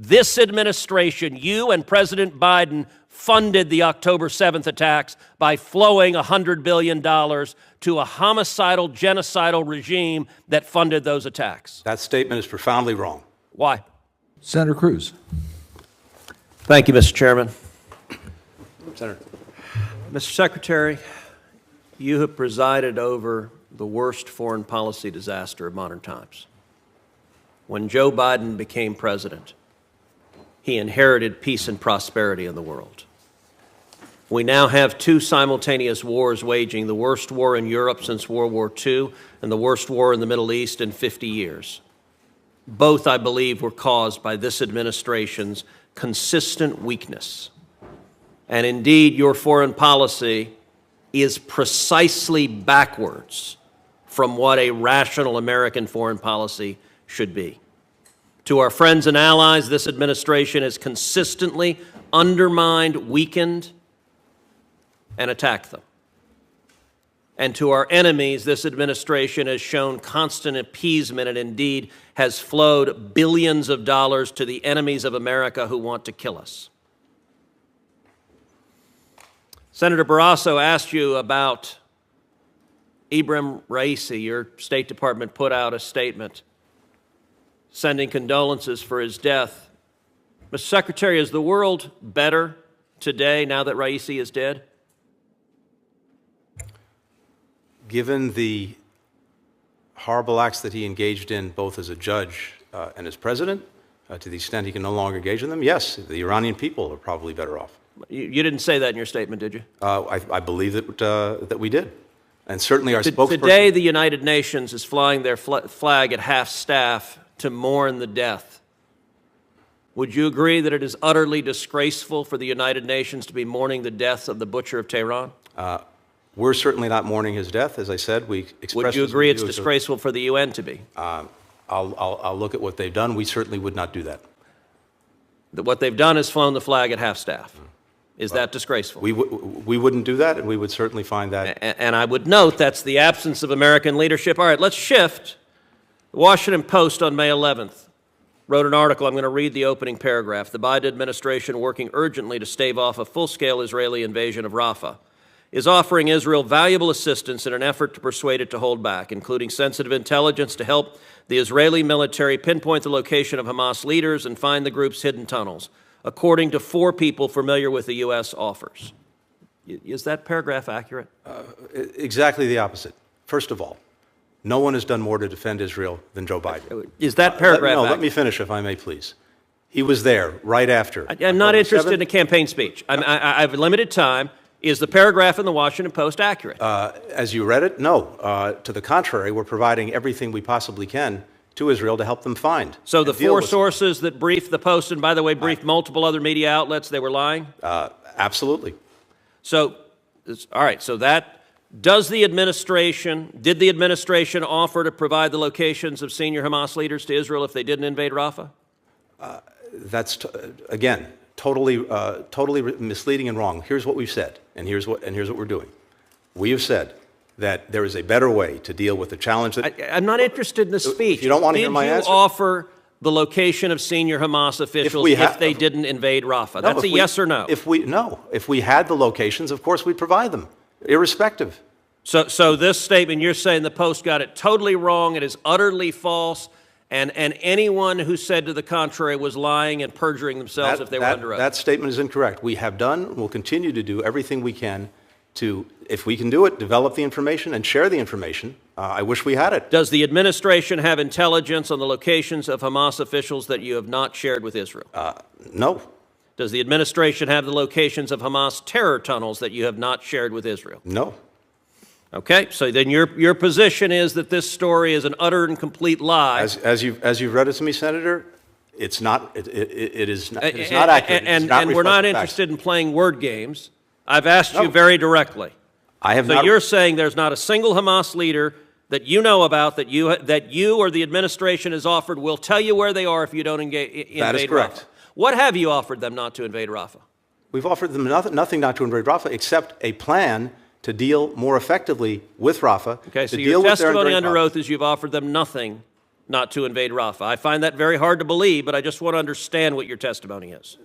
This administration, you and President Biden, funded the October 7th attacks by flowing $100 billion to a homicidal, genocidal regime that funded those attacks. That statement is profoundly wrong. Why? Senator Cruz. Thank you, Mr. Chairman. Senator. Mr. Secretary, you have presided over the worst foreign policy disaster of modern times. When Joe Biden became president, he inherited peace and prosperity in the world. We now have two simultaneous wars waging, the worst war in Europe since World War II and the worst war in the Middle East in 50 years. Both, I believe, were caused by this administration's consistent weakness. And indeed, your foreign policy is precisely backwards from what a rational American foreign policy should be. To our friends and allies, this administration has consistently undermined, weakened, and attacked them. And to our enemies, this administration has shown constant appeasement and indeed has flowed billions of dollars to the enemies of America who want to kill us. Senator Barrasso asked you about Ibrahim Raisi. Your State Department put out a statement sending condolences for his death. Mr. Secretary, is the world better today now that Raisi is dead? Given the horrible acts that he engaged in, both as a judge and as president, to the extent he can no longer engage in them, yes, the Iranian people are probably better off. You didn't say that in your statement, did you? I believe that we did. And certainly our spokesperson... Today, the United Nations is flying their flag at half-staff to mourn the death. Would you agree that it is utterly disgraceful for the United Nations to be mourning the death of the butcher of Tehran? We're certainly not mourning his death. As I said, we expressed... Would you agree it's disgraceful for the UN to be? I'll look at what they've done. We certainly would not do that. What they've done is flown the flag at half-staff. Is that disgraceful? We wouldn't do that, and we would certainly find that... And I would note that's the absence of American leadership. All right, let's shift. The Washington Post on May 11th wrote an article. I'm going to read the opening paragraph. The Biden administration, working urgently to stave off a full-scale Israeli invasion of Rafah, is offering Israel valuable assistance in an effort to persuade it to hold back, including sensitive intelligence to help the Israeli military pinpoint the location of Hamas leaders and find the group's hidden tunnels, according to 4 people familiar with the U.S. offers. Is that paragraph accurate? Exactly the opposite. First of all, no one has done more to defend Israel than Joe Biden. Is that paragraph accurate? Let me finish, if I may, please. He was there right after. I'm not interested in a campaign speech. I have limited time. Is the paragraph in the Washington Post accurate? As you read it, no. To the contrary, we're providing everything we possibly can to Israel to help them find. So the 4 sources that briefed the Post, and by the way, briefed multiple other media outlets, they were lying? Absolutely. So, all right, so that, did the administration offer to provide the locations of senior Hamas leaders to Israel if they didn't invade Rafah? That's, again, totally misleading and wrong. Here's what we've said, and here's what we're doing. We have said that there is a better way to deal with the challenge that... I'm not interested in the speech. If you don't want to hear my answer... Did you offer the location of senior Hamas officials if they didn't invade Rafah? That's a yes or no. If we had the locations, of course we'd provide them, irrespective. So this statement, you're saying the Post got it totally wrong, it is utterly false, and anyone who said to the contrary was lying and perjuring themselves if they were under oath. That statement is incorrect. We have done and will continue to do everything we can to, if we can do it, develop the information and share the information. I wish we had it. Does the administration have intelligence on the locations of Hamas officials that you have not shared with Israel? No. Does the administration have the locations of Hamas terror tunnels that you have not shared with Israel? No. Okay, so then your position is that this story is an utter and complete lie. As you've read it to me, Senator, it's not. It is not accurate. And we're not interested in playing word games. I've asked you very directly. I have so not. You're saying there's not a single Hamas leader that you know about that you or the administration has offered will tell you where they are if you don't invade Rafah. That is correct. What have you offered them not to invade Rafah? We've offered them nothing not to invade Rafah except a plan to deal more effectively with Rafah. Okay, so your testimony under oath is you've offered them nothing not to invade Rafah. I find that very hard to believe, but I just want to understand what your testimony is.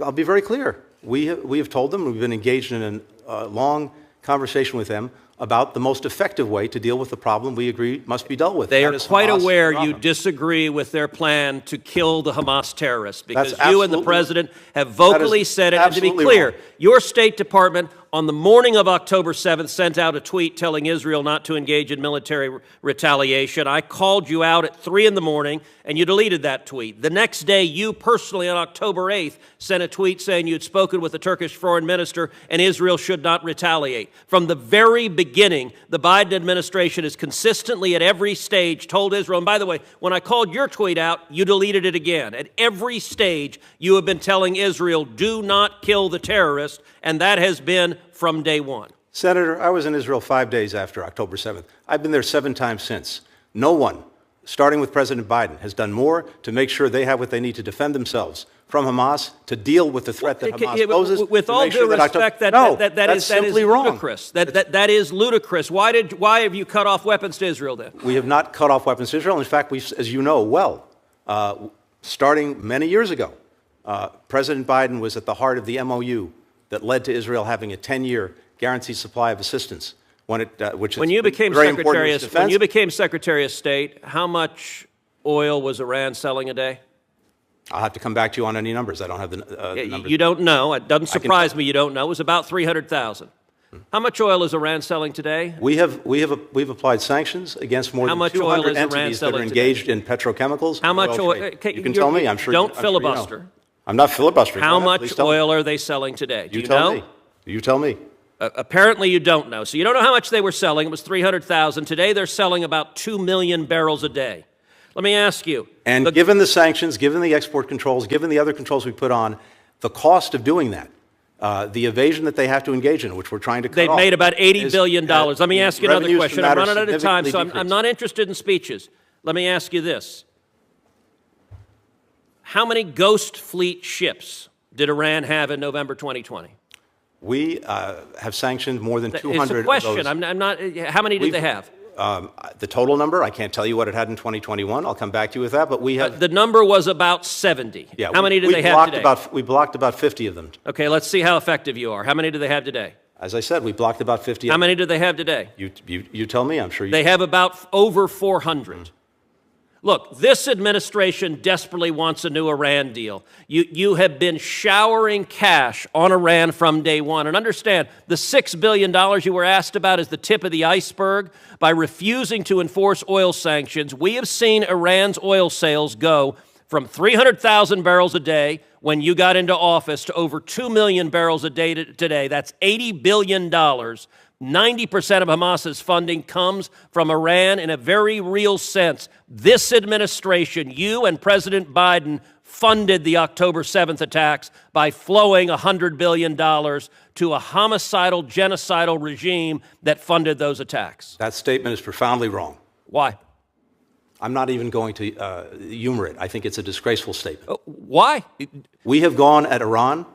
I'll be very clear. We have told them, we've been engaged in a long conversation with them about the most effective way to deal with the problem we agree must be dealt with. They are quite Hamas aware and you Rafah. disagree with their plan to kill the Hamas terrorists because That's you and the absolutely- president have vocally that is said it. And to be absolutely clear, wrong. your State Department on the morning of October 7th sent out a tweet telling Israel not to engage in military retaliation. I called you out at 3 in the morning and you deleted that tweet. The next day, you personally on October 8th sent a tweet saying you'd spoken with the Turkish foreign minister and Israel should not retaliate. From the very beginning, the Biden administration has consistently at every stage told Israel, and by the way, when I called your tweet out, you deleted it again. At every stage, you have been telling Israel, do not kill the terrorist, and that has been from day one. Senator, I was in Israel 5 days after October 7th. I've been there 7 times since. No one, starting with President Biden, has done more to make sure they have what they need to defend themselves from Hamas, to deal with the threat that Hamas poses. With all due respect, that is ludicrous. That is ludicrous. Why have you cut off weapons to Israel then? We have not cut off weapons to Israel. In fact, as you know well, starting many years ago, President Biden was at the heart of the MOU that led to Israel having a 10-year guaranteed supply of assistance. When you became Secretary of State, how much oil was Iran selling a day? I'll have to come back to you on any numbers. I don't have the numbers. You don't know. It doesn't surprise me you don't know. It was about 300,000. How much oil is Iran selling today? We've applied sanctions against more than 200 entities that are engaged in petrochemicals. How much oil? You can tell me. I'm sure. Don't filibuster. You know. I'm not filibustering. How much oil are they selling today? Do you know? You tell me. Apparently you don't know. So you don't know how much they were selling. It was 300,000. Today they're selling about 2 million barrels a day. Let me ask you. And given the sanctions, given the export controls, given the other controls we put on, the cost of doing that, the evasion that they have to engage in, which we're trying to cut off. They've made about $80 billion. Let me ask you another question. I'm running out of time, so I'm not interested in speeches. Let me ask you this. How many Ghost Fleet ships did Iran have in November 2020? We have sanctioned more than 200 It's a question. of those. I'm not. How many did they have? The total number, I can't tell you what it had in 2021. I'll come back to you with that, but we have... The number was about 70. Yeah, how many did they have today? We blocked about 50 of them. Okay, let's see how effective you are. How many do they have today? As I said, we blocked about 50 of them. How many do they have today? You tell me, I'm sure you... They have about over 400. Look, this administration desperately wants a new Iran deal. You have been showering cash on Iran from day one. And understand, the $6 billion you were asked about is the tip of the iceberg. By refusing to enforce oil sanctions, we have seen Iran's oil sales go from 300,000 barrels a day when you got into office to over 2 million barrels a day today. That's $80 billion. 90% of Hamas's funding comes from Iran in a very real sense. This administration, you and President Biden, funded the October 7th attacks by flowing $100 billion to a homicidal, genocidal regime that funded those attacks. That statement is profoundly wrong. Why? I'm not even going to humor it. I think it's a disgraceful statement. Why? We have gone at Iran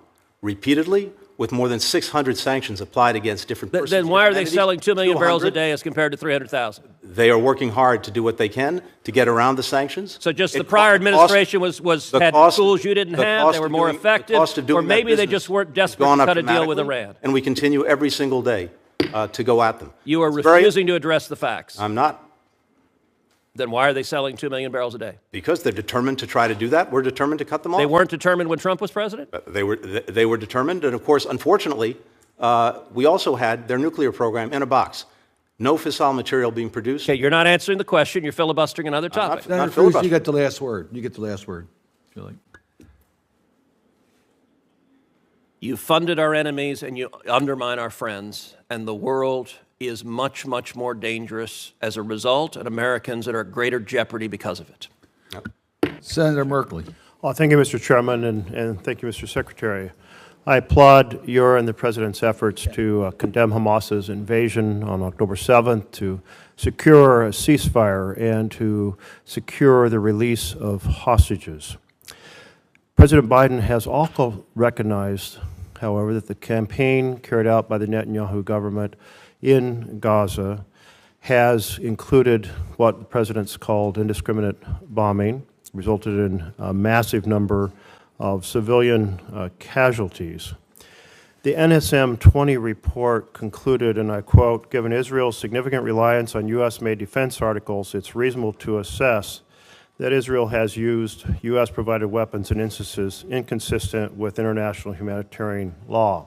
repeatedly with more than 600 sanctions applied against different persons. Then why are they selling 2 million barrels a day as compared to 300,000? They are working hard to do what they can to get around the sanctions. So just the prior administration had tools you didn't have, they were more effective, or maybe they just weren't desperate to cut a deal with Iran. And we continue every single day to go at them. You are refusing to address the facts. I'm not. Then why are they selling 2 million barrels a day? Because they're determined to try to do that. We're determined to cut them off. They weren't determined when Trump was president? They were determined. And, of course, unfortunately, we also had their nuclear program in a box. No fissile material being produced. Okay, you're not answering the question. You're filibustering another topic. Senator Cruz, you get the last word. You get the last word. You funded our enemies and you undermine our friends, and the world is much, much more dangerous as a result, and Americans are at greater jeopardy because of it. Yep. Senator Merkley. Well, thank you, Mr. Chairman, and thank you, Mr. Secretary. I applaud your and the President's efforts to condemn Hamas's invasion on October 7th, to secure a ceasefire, and to secure the release of hostages. President Biden has also recognized, however, that the campaign carried out by the Netanyahu government in Gaza has included what the president's called indiscriminate bombing, resulted in a massive number of civilian casualties. The NSM-20 report concluded, and I quote, "Given Israel's significant reliance on U.S.-made defense articles, it's reasonable to assess that Israel has used U.S.-provided weapons in instances inconsistent with international humanitarian law."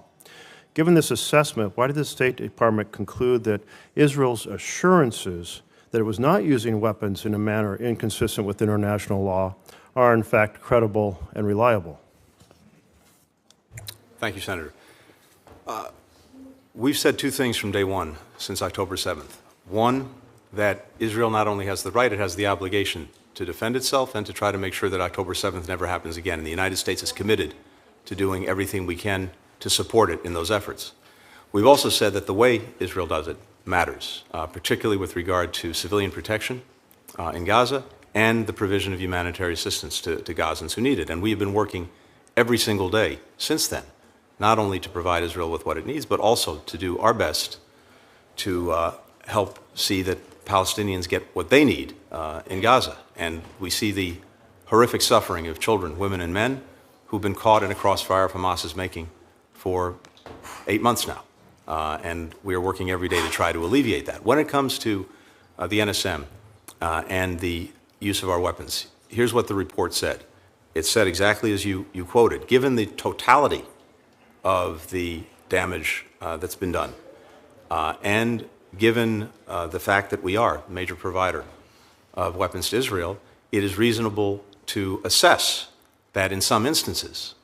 Given this assessment, why did the State Department conclude that Israel's assurances that it was not using weapons in a manner inconsistent with international law are in fact credible and reliable? Thank you, Senator. We've said two things from day one since October 7th. One, that Israel not only has the right, it has the obligation to defend itself and to try to make sure that October 7th never happens again. And the United States is committed to doing everything we can to support it in those efforts. We've also said that the way Israel does it matters, particularly with regard to civilian protection in Gaza and the provision of humanitarian assistance to Gazans who need it. And we have been working every single day since then, not only to provide Israel with what it needs, but also to do our best to help see that Palestinians get what they need in Gaza. And we see the horrific suffering of children, women, and men who've been caught in a crossfire of Hamas's making for 8 months now. And we are working every day to try to alleviate that. When it comes to the NSM and the use of our weapons, here's what the report said. It said exactly as you quoted. Given the totality of the damage that's been done, and given the fact that we are a major provider of weapons to Israel, it is reasonable to assess that in some instances,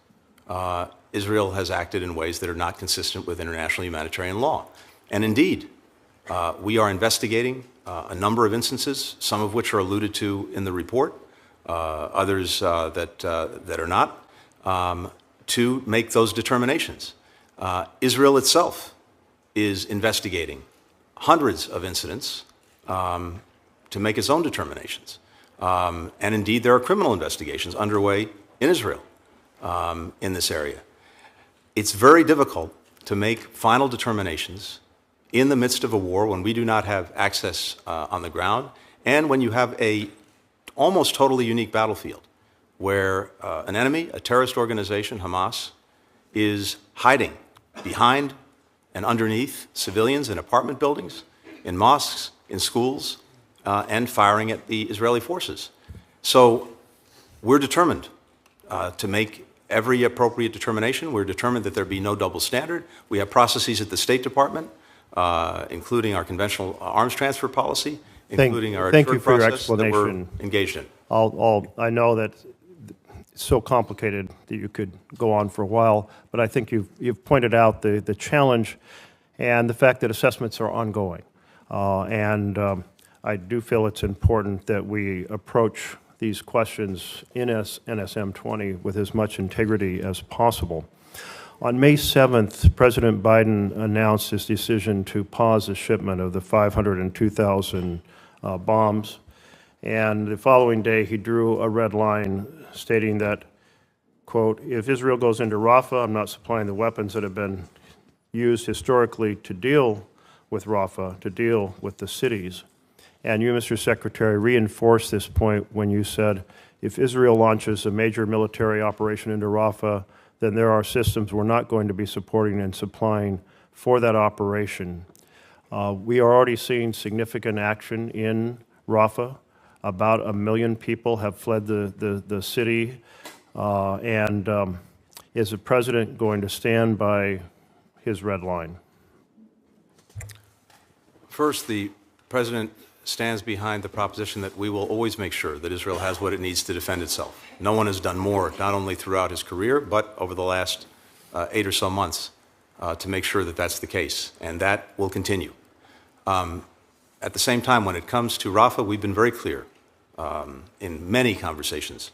Israel has acted in ways that are not consistent with international humanitarian law. And indeed, we are investigating a number of instances, some of which are alluded to in the report, others that are not, to make those determinations. Israel itself is investigating hundreds of incidents to make its own determinations. And indeed, there are criminal investigations underway in Israel in this area. It's very difficult to make final determinations in the midst of a war when we do not have access on the ground, and when you have a almost totally unique battlefield where an enemy, a terrorist organization, Hamas, is hiding behind and underneath civilians in apartment buildings, in mosques, in schools, and firing at the Israeli forces. So we're determined to make every appropriate determination. We're determined that there be no double standard. We have processes at the State Department, including our conventional arms transfer policy, including our thank you for your process that we're explanation. engaged in. I know that it's so complicated that you could go on for a while, but I think you've pointed out the challenge and the fact that assessments are ongoing. I do feel it's important that we approach these questions in NSM 20 with as much integrity as possible. On May 7th, President Biden announced his decision to pause the shipment of the 502,000 bombs. And the following day, he drew a red line stating that, quote, "If Israel goes into Rafah, I'm not supplying the weapons that have been used historically to deal with Rafah, to deal with the cities." And you, Mr. Secretary, reinforced this point when you said, if Israel launches a major military operation into Rafah, then there are systems we're not going to be supporting and supplying for that operation. We are already seeing significant action in Rafah. About 1 million people have fled the city. Is the President going to stand by his red line? First, the President stands behind the proposition that we will always make sure that Israel has what it needs to defend itself. No one has done more, not only throughout his career, but over the last 8 or so months to make sure that that's the case, and that will continue. At the same time, when it comes to Rafah, we've been very clear in many conversations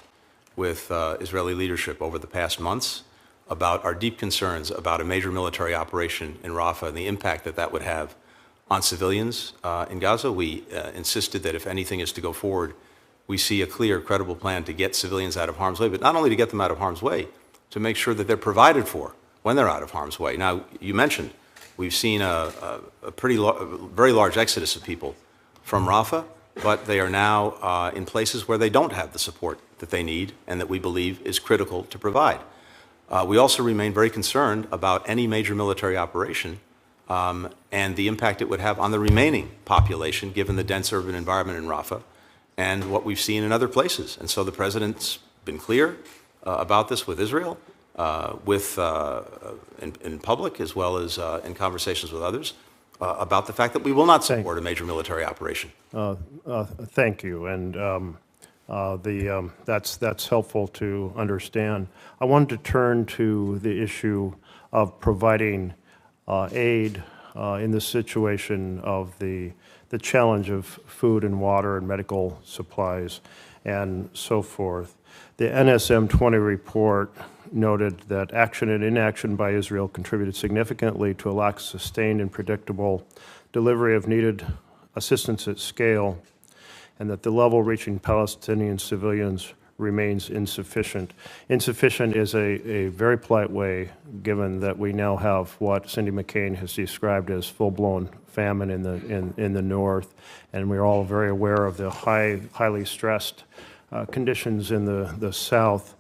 with Israeli leadership over the past months about our deep concerns about a major military operation in Rafah and the impact that that would have on civilians in Gaza. We insisted that if anything is to go forward, we see a clear, credible plan to get civilians out of harm's way, but not only to get them out of harm's way, to make sure that they're provided for when they're out of harm's way. Now, you mentioned we've seen a very large exodus of people from Rafah, but they are now in places where they don't have the support that they need and that we believe is critical to provide. We also remain very concerned about any major military operation and the impact it would have on the remaining population, given the dense urban environment in Rafah and what we've seen in other places. And so the President's been clear about this with Israel, in public as well as in conversations with others, about the fact that we will not support a major military operation. Thank you, and that's helpful to understand. I wanted to turn to the issue of providing aid in the situation of the challenge of food and water and medical supplies and so forth. The NSM 20 report noted that action and inaction by Israel contributed significantly to a lack of sustained and predictable delivery of needed assistance at scale, and that the level reaching Palestinian civilians remains insufficient. Insufficient is a very polite way, given that we now have what Cindy McCain has described as full-blown famine in the north, and we're all very aware of the highly stressed conditions in the south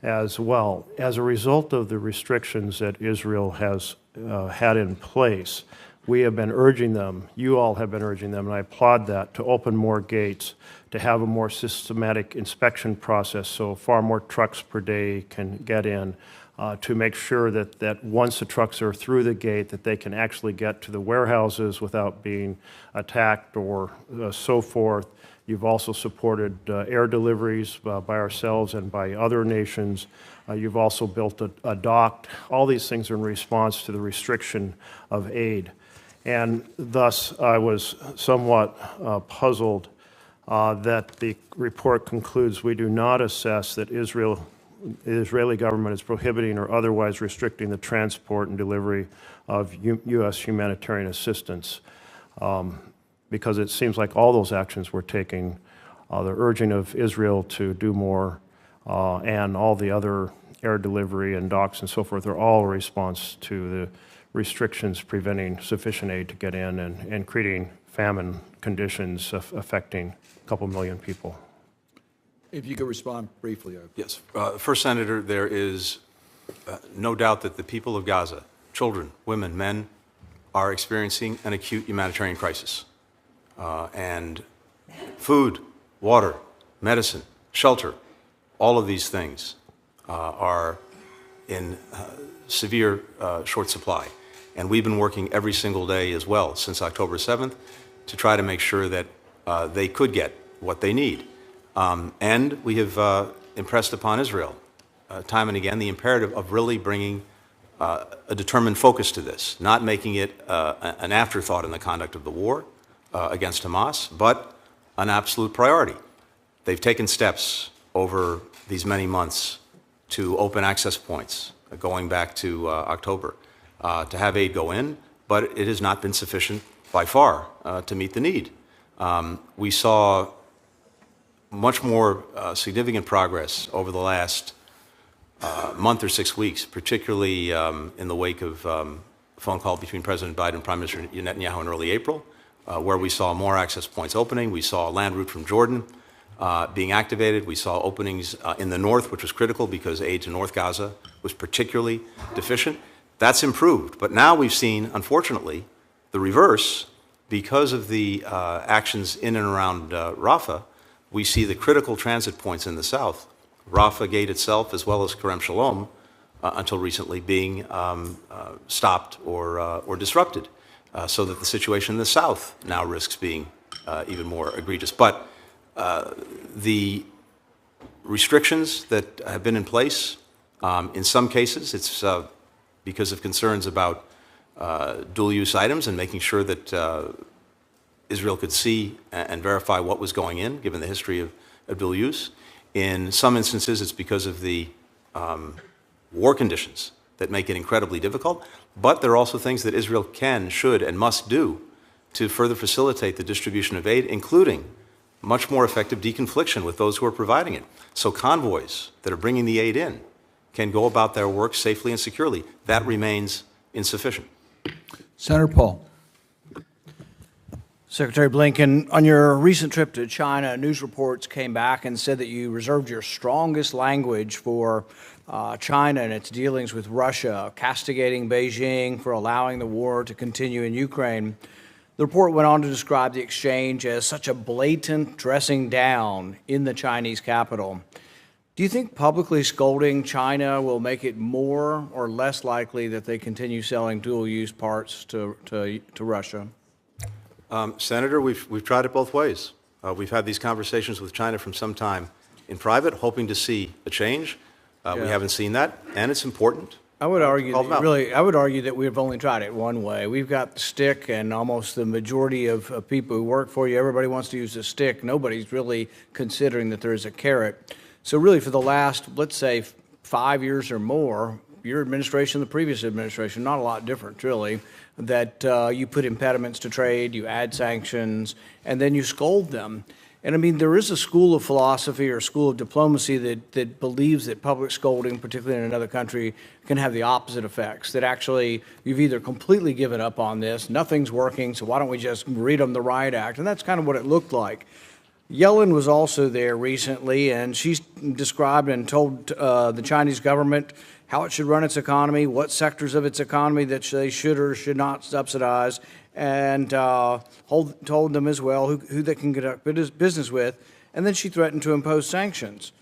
as well. As a result of the restrictions that Israel has had in place, we have been urging them, you all have been urging them, and I applaud that, to open more gates, to have a more systematic inspection process so far more trucks per day can get in, to make sure that once the trucks are through the gate, that they can actually get to the warehouses without being attacked or so forth. You've also supported air deliveries by ourselves and by other nations. You've also built a dock. All these things are in response to the restriction of aid. And thus, I was somewhat puzzled that the report concludes we do not assess that the Israeli government is prohibiting or otherwise restricting the transport and delivery of U.S. humanitarian assistance, because it seems like all those actions we're taking, the urging of Israel to do more, and all the other air delivery and docks and so forth, are all a response to the restrictions preventing sufficient aid to get in and creating famine conditions affecting a couple million people. If you could respond briefly. Yes. First, Senator, there is no doubt that the people of Gaza, children, women, men, are experiencing an acute humanitarian crisis. And food, water, medicine, shelter, all of these things are in severe short supply. And we've been working every single day as well since October 7th to try to make sure that they could get what they need. And we have impressed upon Israel time and again the imperative of really bringing a determined focus to this, not making it an afterthought in the conduct of the war against Hamas, but an absolute priority. They've taken steps over these many months to open access points, going back to October, to have aid go in, but it has not been sufficient by far to meet the need. We saw much more significant progress over the last month or 6 weeks, particularly in the wake of a phone call between President Biden and Prime Minister Netanyahu in early April, where we saw more access points opening. We saw a land route from Jordan being activated. We saw openings in the north, which was critical because aid to North Gaza was particularly deficient. That's improved. But now we've seen, unfortunately, the reverse. Because of the actions in and around Rafah, we see the critical transit points in the south, Rafah Gate itself, as well as Kerem Shalom, until recently being stopped or disrupted, so that the situation in the south now risks being even more egregious. But the restrictions that have been in place, in some cases, it's because of concerns about dual-use items and making sure that Israel could see and verify what was going in, given the history of dual use. In some instances, it's because of the war conditions that make it incredibly difficult. But there are also things that Israel can, should, and must do to further facilitate the distribution of aid, including much more effective deconfliction with those who are providing it. So convoys that are bringing the aid in can go about their work safely and securely. That remains insufficient. Senator Paul. Secretary Blinken, on your recent trip to China, news reports came back and said that you reserved your strongest language for China and its dealings with Russia, castigating Beijing for allowing the war to continue in Ukraine. The report went on to describe the exchange as such a blatant dressing down in the Chinese capital. Do you think publicly scolding China will make it more or less likely that they continue selling dual-use parts to Russia? Senator, we've tried it both ways. We've had these conversations with China from some time in private, hoping to see a change. We haven't seen that, and it's important. I would argue that we've only tried it one way. We've got the stick, and almost the majority of people who work for you, everybody wants to use the stick. Nobody's really considering that there's a carrot. So really, for the last, let's say, 5 years or more, your administration, the previous administration, not a lot different, really, that you put impediments to trade, you add sanctions, and then you scold them. And I mean, there is a school of philosophy or school of diplomacy that believes that public scolding, particularly in another country, can have the opposite effects, that actually you've either completely given up on this, nothing's working, so why don't we just read them the riot act? And that's kind of what it looked like. Yellen was also there recently, and she's described and told the Chinese government how it should run its economy, what sectors of its economy that they should or should not subsidize, and told them as well who they can conduct business with. And then she threatened to impose sanctions,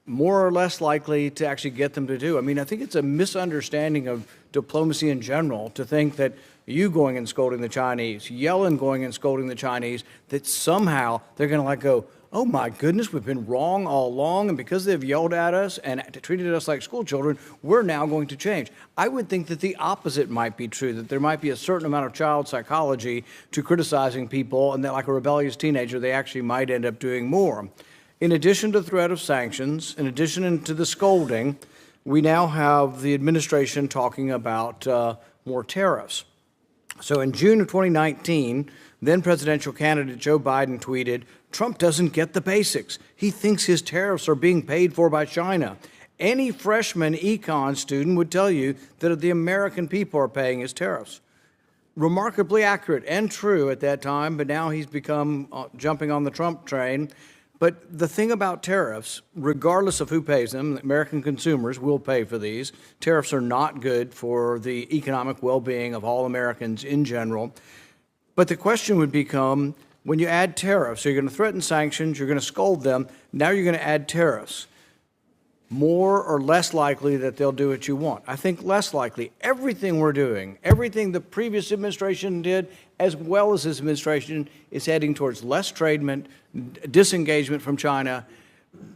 more or less likely to actually get them to do. I mean, I think it's a misunderstanding of diplomacy in general to think that you going and scolding the Chinese, Yellen going and scolding the Chinese, that somehow they're going to go, oh my goodness, we've been wrong all along, and because they've yelled at us and treated us like school children, we're now going to change. I would think that the opposite might be true, that there might be a certain amount of child psychology to criticizing people, and that like a rebellious teenager, they actually might end up doing more. In addition to the threat of sanctions, in addition to the scolding, we now have the administration talking about more tariffs. So in June of 2019, then presidential candidate Joe Biden tweeted, "Trump doesn't get the basics. He thinks his tariffs are being paid for by China. Any freshman econ student would tell you that the American people are paying his tariffs." Remarkably accurate and true at that time, but now he's become jumping on the Trump train. But the thing about tariffs, regardless of who pays them, American consumers will pay for these. Tariffs are not good for the economic well-being of all Americans in general. But the question would become, when you add tariffs, so you're going to threaten sanctions, you're going to scold them, now you're going to add tariffs. More or less likely that they'll do what you want? I think less likely. Everything we're doing, everything the previous administration did, as well as this administration, is heading towards less tradement, disengagement from China.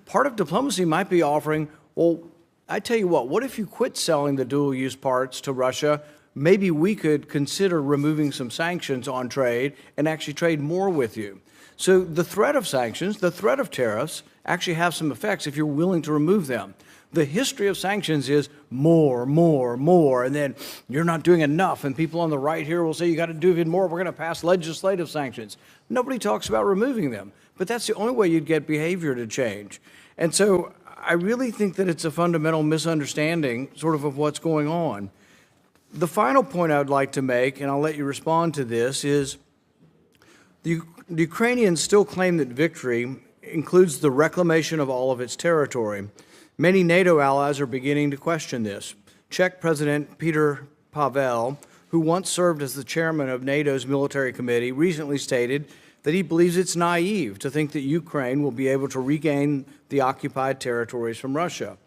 Part of diplomacy might be offering, well, I tell you what if you quit selling the dual-use parts to Russia? Maybe we could consider removing some sanctions on trade and actually trade more with you. So the threat of sanctions, the threat of tariffs, actually have some effects if you're willing to remove them. The history of sanctions is more, and then you're not doing enough, and people on the right here will say you got to do even more, we're going to pass legislative sanctions. Nobody talks about removing them, but that's the only way you'd get behavior to change. And so I really think that it's a fundamental misunderstanding sort of what's going on. The final point I would like to make, and I'll let you respond to this, is the Ukrainians still claim that victory includes the reclamation of all of its territory. Many NATO allies are beginning to question this. Czech President Petr Pavel, who once served as the chairman of NATO's military committee, recently stated that he believes it's naive to think that Ukraine will be able to regain the occupied territories from Russia.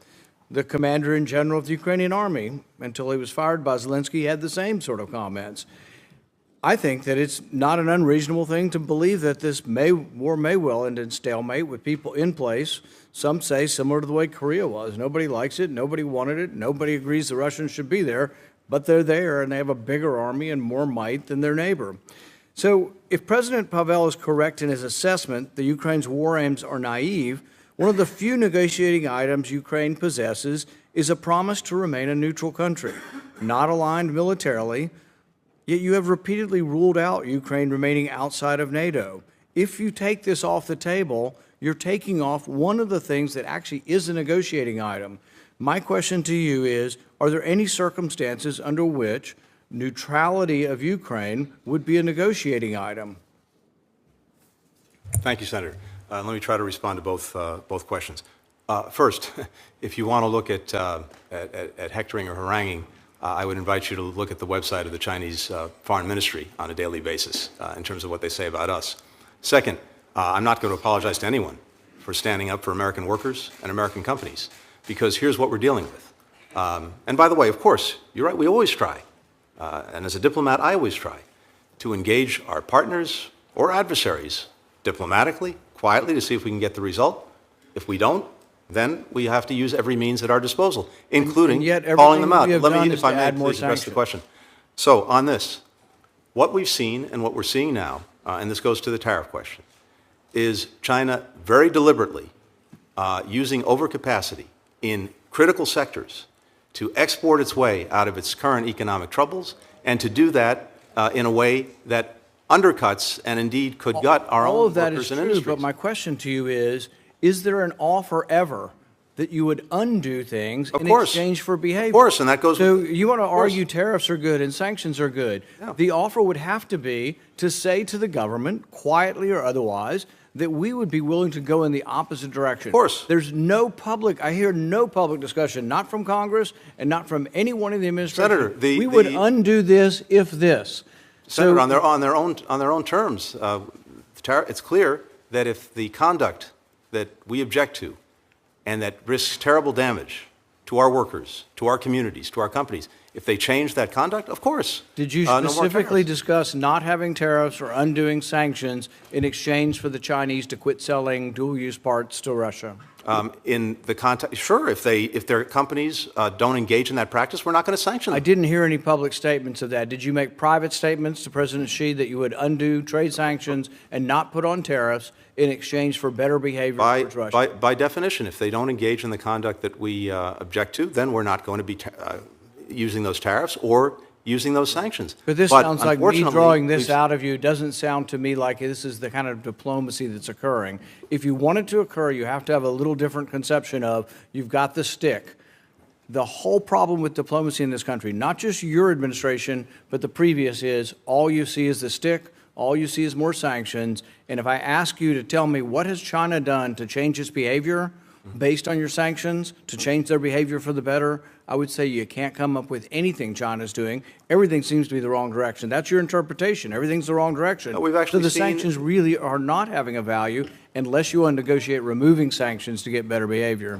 The commander-in-general of the Ukrainian army, until he was fired by Zelensky, had the same sort of comments. I think that it's not an unreasonable thing to believe that this war may well end in stalemate with people in place. Some say similar to the way Korea was. Nobody likes it, nobody wanted it, nobody agrees the Russians should be there, but they're there and they have a bigger army and more might than their neighbor. So if President Pavel is correct in his assessment that Ukraine's war aims are naive, one of the few negotiating items Ukraine possesses is a promise to remain a neutral country, not aligned militarily. Yet you have repeatedly ruled out Ukraine remaining outside of NATO. If you take this off the table, you're taking off one of the things that actually is a negotiating item. My question to you is, are there any circumstances under which neutrality of Ukraine would be a negotiating item. Thank you, Senator. Let me try to respond to both questions. First, if you want to look at hectoring or haranguing, I would invite you to look at the website of the Chinese Foreign Ministry on a daily basis in terms of what they say about us. Second, I'm not going to apologize to anyone for standing up for American workers and American companies, because here's what we're dealing with. And by the way, of course, you're right, we always try. And as a diplomat, I always try to engage our partners or adversaries diplomatically, quietly, to see if we can get the result. If we don't, then we have to use every means at our disposal, including calling them out. Let me, if I may, please address the question. So on this, what we've seen and what we're seeing now, and this goes to the tariff question, is China very deliberately using overcapacity in critical sectors to export its way out of its current economic troubles, and to do that in a way that undercuts and indeed could gut our own workers and industries. All of that is true, but my question to you is there an offer ever that you would undo things in exchange for behavior? Of course, and that goes So with, you want to argue tariffs are good and sanctions are good. Yeah. The offer would have to be to say to the government, quietly or otherwise, that we would be willing to go in the opposite direction. Of course. There's no public, I hear no public discussion, not from Congress and not from anyone in the administration. Senator, we would undo this if this. Senator, So, on their own terms, it's clear that if the conduct that we object to and that risks terrible damage to our workers, to our communities, to our companies, if they change that conduct, of course. did you no more specifically tariffs. discuss not having tariffs or undoing sanctions in exchange for the Chinese to quit selling dual-use parts to Russia? In the context, sure, if their companies don't engage in that practice, we're not going to sanction them. I didn't hear any public statements of that. Did you make private statements to President Xi that you would undo trade sanctions and not put on tariffs in exchange for better behavior towards Russia? By definition, if they don't engage in the conduct that we object to, then we're not going to be using those tariffs or using those sanctions. But this sounds like me unfortunately, drawing this out of you. It doesn't sound to me like this is the kind of diplomacy that's occurring. If you want it to occur, you have to have a little different conception of you've got the stick. The whole problem with diplomacy in this country, not just your administration, but the previous, is all you see is the stick, all you see is more sanctions. And if I ask you to tell me what has China done to change its behavior based on your sanctions, to change their behavior for the better, I would say you can't come up with anything China's doing. Everything seems to be the wrong direction. That's your interpretation. Everything's the wrong direction. No, we've actually so the seen- sanctions really are not having a value unless you want to negotiate removing sanctions to get better behavior.